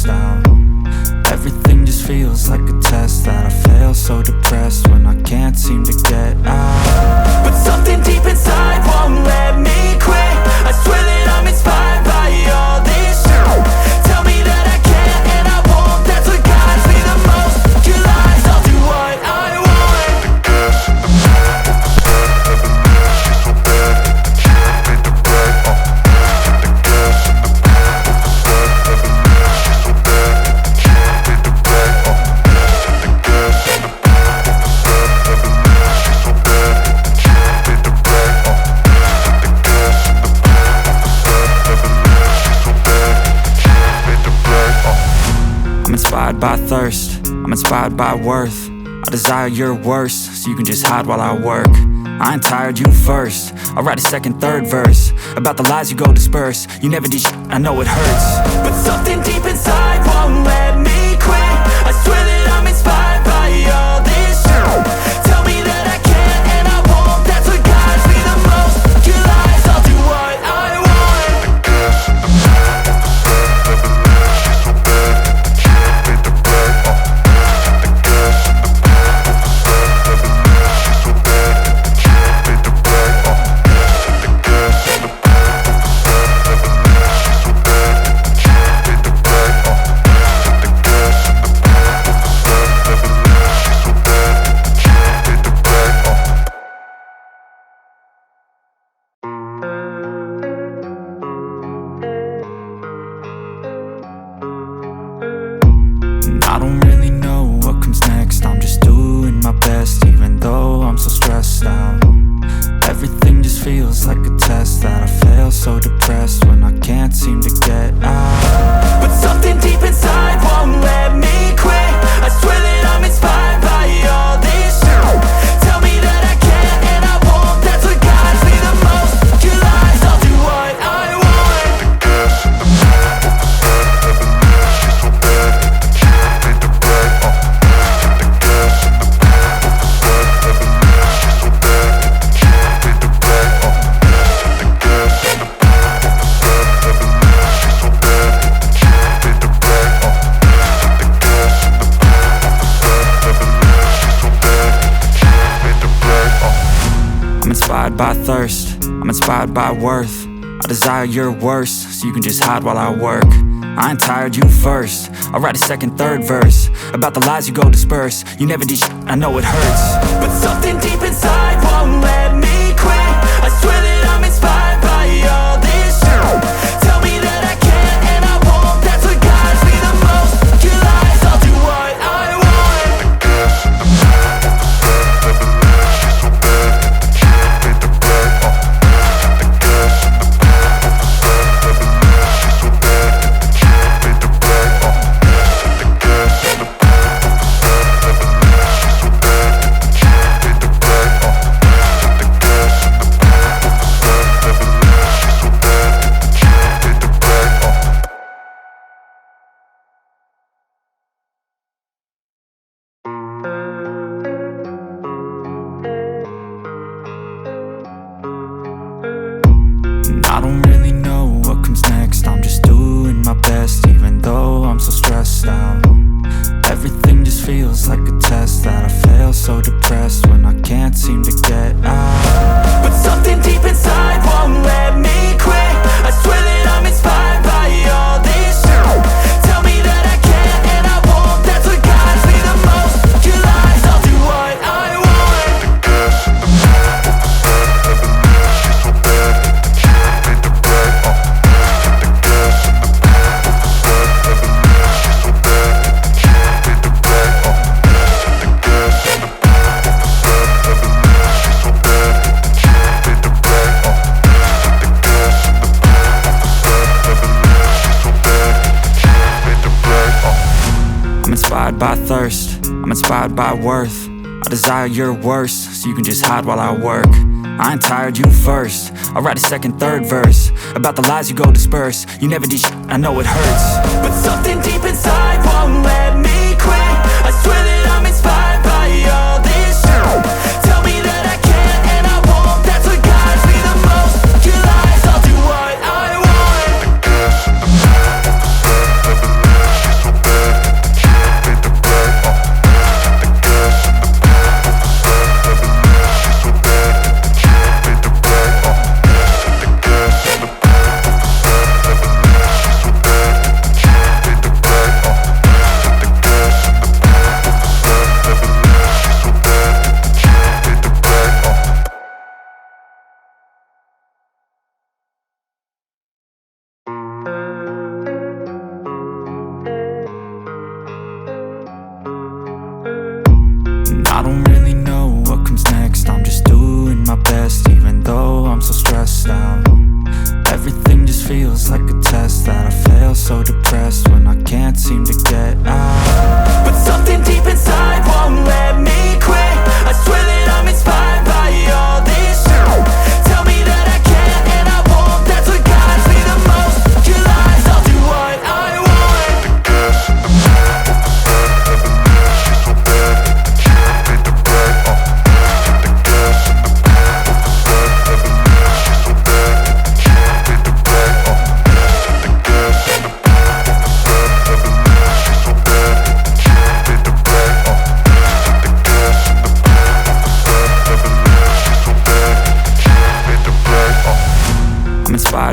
stressed out. Everything just feels like a test that I fail, so depressed when I can't seem to get out. But something deep inside won't let me quit. I swear that I'm inspired by all this shit. Tell me that I can't and I won't, that's what guides me the most. Your lies, I'll do what I want. Inspired by thirst, I'm inspired by worth. I desire your worst, so you can just hide while I work. I ain't tired, you first. I'll write a second, third verse about the lies you go disperse. You never did shit, I know it hurts. But something deep inside won't let me quit. I swear that I'm inspired by all this shit. Tell me that I can't and I won't, that's what guides me the most. Your lies, I'll do what I want. I don't really know what comes next. I'm just doing my best, even though I'm so stressed out. Everything just feels like a test that I fail, so depressed when I can't seem to get out. But something deep inside won't let me quit. I swear that I'm inspired by all this shit. Tell me that I can't and I won't, that's what guides me the most. Your lies, I'll do what I want. I'm inspired by thirst, I'm inspired by worth. I desire your worst, so you can just hide while I work. I ain't tired, you first. I'll write a second, third verse about the lies you go disperse. You never did shit, I know it hurts. But something deep inside won't let me quit. I swear that I'm inspired by all this shit. Tell me that I can't and I won't, that's what guides me the most. Your lies, I'll do what I want. I don't really know what comes next. I'm just doing my best, even though I'm so stressed out. Everything just feels like a test that I fail, so depressed when I can't seem to get out. But something deep inside won't let me quit. I swear that I'm inspired by all this shit. Tell me that I can't and I won't, that's what guides me the most. Your lies, I'll do what I want. I'm inspired by thirst, I'm inspired by worth. I desire your worst, so you can just hide while I work. I ain't tired, you first. I'll write a second, third verse about the lies you go disperse. You never did shit, I know it hurts. But something deep inside won't let me quit. I swear that I'm inspired by all this shit. Tell me that I can't and I won't, that's what guides me the most. Your lies, I'll do what I want.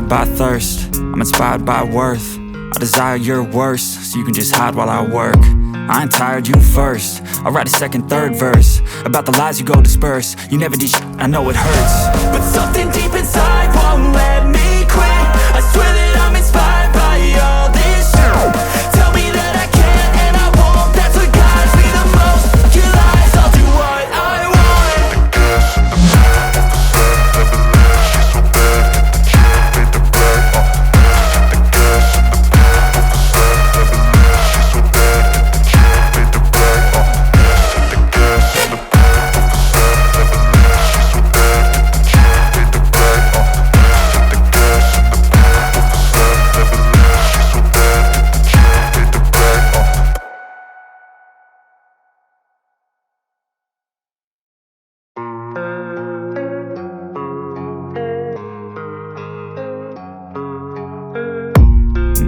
inspired by thirst, I'm inspired by worth. I desire your worst, so you can just hide while I work. I ain't tired, you first. I'll write a second, third verse about the lies you go disperse. You never did shit, I know it hurts, but something deep inside won't let me quit. I swear that I'm inspired by all this shit. Tell me that I can't and I won't. That's what guides me the most. Your lies, I'll do what I want.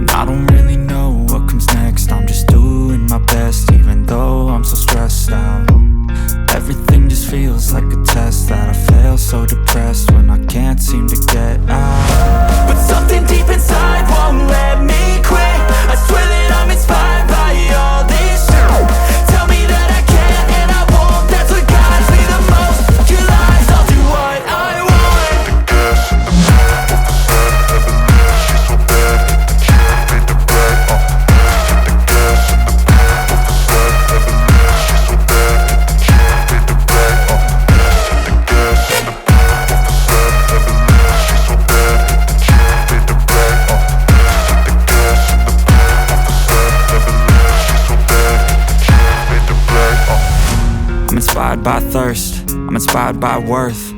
I don't really know what comes next. I'm just doing my best, even though I'm so stressed out. Everything just feels like a test that I fail, so depressed when I can't seem to get out. But something deep inside won't let me quit. I swear that I'm inspired by all this shit. Tell me that I can't and I won't. That's what guides me the most. Your lies, I'll do what I want. I'm inspired by thirst, I'm inspired by worth.